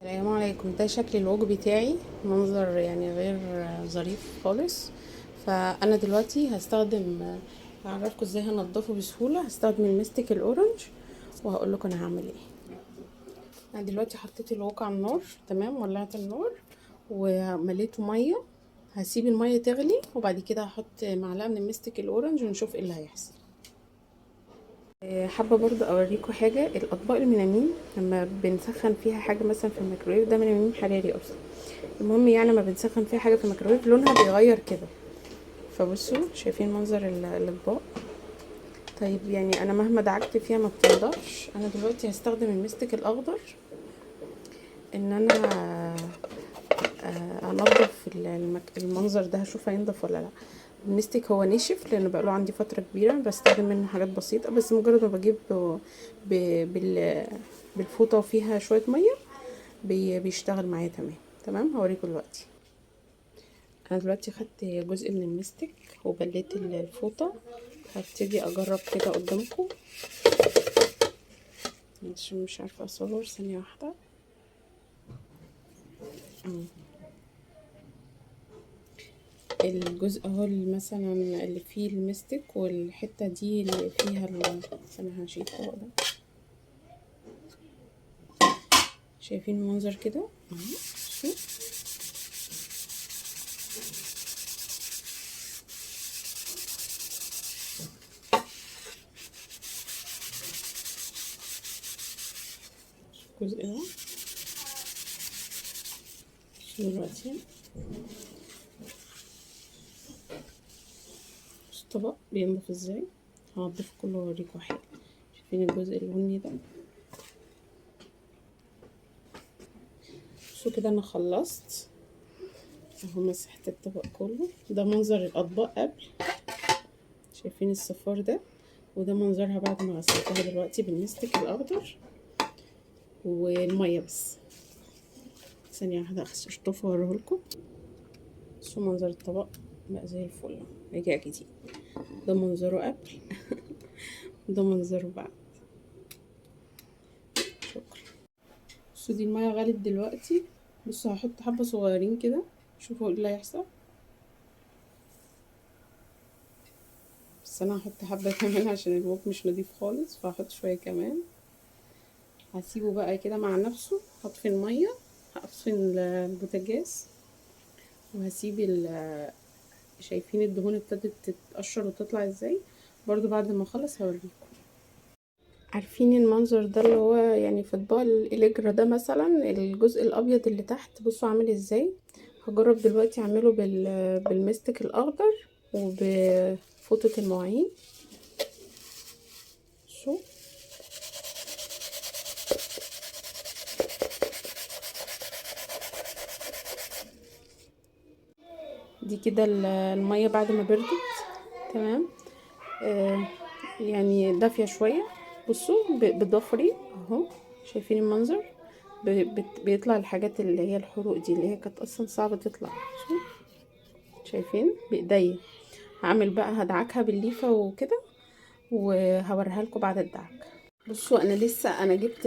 السلام عليكم. ده شكل الوجه بتاعي، منظر يعني غير ظريف خالص. فانا دلوقتي هستخدم، هعرفكم ازاي هنضفه بسهوله. هستخدم المستك الاورنج وهقول لكم انا هعمل ايه. انا دلوقتي حطيت الوجه على النار، تمام، ولعت النار ومليته ميه. هسيب الميه تغلي وبعد كده هحط معلقه من المستك الاورنج ونشوف ايه اللي هيحصل. حابه برضو اوريكم حاجه. الاطباق الميلامين لما بنسخن فيها حاجه مثلا في الميكرويف، ده ميلامين حراري اصلا. المهم يعني لما بنسخن فيها حاجه في الميكرويف لونها بيغير كده. فبصوا شايفين منظر الاطباق. طيب يعني انا مهما دعكت فيها ما بتنضفش. انا دلوقتي هستخدم المستك الاخضر ان انا انضف المنظر ده. هشوف هينضف ولا لا. المستك هو نشف لانه بقاله عندي فتره كبيره، بستخدم منه حاجات بسيطه بس. مجرد ما بجيب بالفوطه وفيها شويه ميه بيشتغل معايا تمام. تمام، هوريكم دلوقتي. انا دلوقتي خدت جزء من المستك وبليت الفوطه. هبتدي اجرب كده قدامكم عشان مش عارفه اصور. ثانيه واحده. الجزء اهو مثلا اللي فيه المستك، والحته دي اللي فيها انا هشيل الطبق ده. شايفين المنظر كده اهو. بصوا الجزء ده. بصوا دلوقتي الطبق بينضف ازاي. هنضف كله واوريكم حاجه. شايفين الجزء البني ده. بصوا كده انا خلصت اهو، مسحت الطبق كله. ده منظر الاطباق قبل. شايفين الصفار ده، وده منظرها بعد ما غسلتها دلوقتي بالمستك الاخضر والميه بس. ثانيه واحده اشطفه واوريهولكم. شوفوا منظر الطبق بقى زي الفل. رجع جديد. ده منظره قبل وده منظره بعد. شكرا. بصوا دي الميه غلت دلوقتي. بصوا هحط حبه صغيرين كده، شوفوا ايه اللي هيحصل. بس انا هحط حبه كمان عشان الوك مش نضيف خالص، فهحط شويه كمان. هسيبه بقى كده مع نفسه. هطفي الميه، هطفي البوتاجاز، وهسيب شايفين الدهون ابتدت تتقشر وتطلع ازاي. برضو بعد ما اخلص هوريكم. عارفين المنظر ده اللي هو يعني في اطباق الاليجرا ده مثلا، الجزء الابيض اللي تحت بصوا عامل ازاي. هجرب دلوقتي اعمله بالمستك الاخضر وبفوطة المواعين. شو دي كده المية بعد ما بردت تمام. يعني دافية شوية. بصوا بضفري اهو. شايفين المنظر. بيطلع الحاجات اللي هي الحروق دي اللي هي كانت اصلا صعبة تطلع. شايفين بايديا. هعمل بقى هدعكها بالليفة وكده وهوريها لكم بعد الدعك. بصوا انا لسه جبت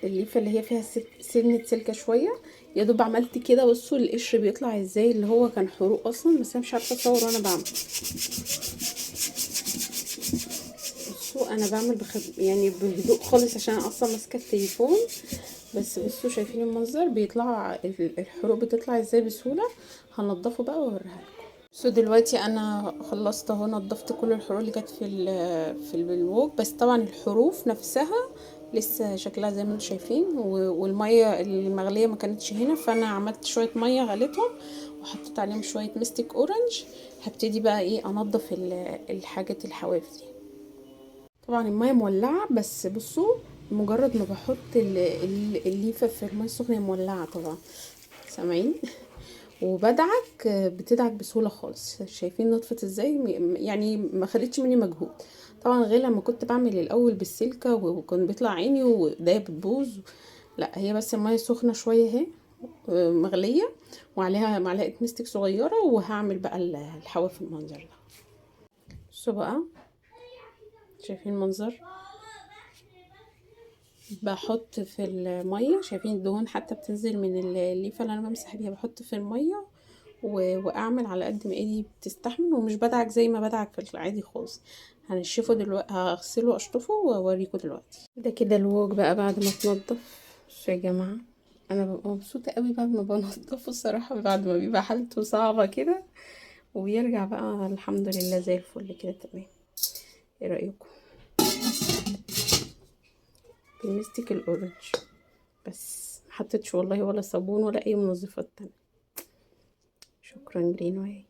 الليفه اللي هي فيها سنه سلكه شويه. يا دوب عملت كده. بصوا القشر بيطلع ازاي اللي هو كان حروق اصلا، بس انا مش عارفه اصور وانا بعمل. بصوا انا بعمل يعني بهدوء خالص عشان انا اصلا ماسكه التليفون. بس بصوا شايفين المنظر بيطلع الحروق بتطلع ازاي بسهوله. هنضفه بقى واوريها لكم. بصوا دلوقتي انا خلصت اهو، نضفت كل الحروق اللي كانت في الوok. بس طبعا الحروف نفسها لسه شكلها زي ما انتم شايفين. والميه المغليه ما كانتش هنا، فانا عملت شويه ميه غليتهم وحطيت عليهم شويه مستك اورنج. هبتدي بقى ايه انضف الحاجات الحواف دي. طبعا الميه مولعه، بس بصوا مجرد ما بحط الليفه في الميه السخنه مولعه طبعا. سامعين؟ وبدعك بتدعك بسهوله خالص. شايفين نطفت ازاي؟ يعني ما خدتش مني مجهود. طبعا غير لما كنت بعمل الاول بالسلكه وكان بيطلع عيني وايديا بتبوظ. لا هي بس الميه سخنه شويه اهي، مغليه، وعليها معلقه مستك صغيره. وهعمل بقى الحواف المنظر ده. بصوا بقى شايفين المنظر. بحط في الميه، شايفين الدهون حتى بتنزل من الليفه اللي انا بمسح بيها، بحط في الميه واعمل على قد ما ايدي بتستحمل، ومش بدعك زي ما بدعك في العادي خالص. هنشفه دلوقتي، هغسله واشطفه واوريكم دلوقتي. ده كده الووك بقى بعد ما تنضف. يا جماعه انا ببقى مبسوطه قوي بعد ما بنضفه الصراحه، بعد ما بيبقى حالته صعبه كده وبيرجع بقى الحمد لله زي الفل كده تمام. ايه رايكم؟ بنمسك الاورنج بس، محطتش والله ولا صابون ولا اي منظفات تانية. شكرا جرين واي.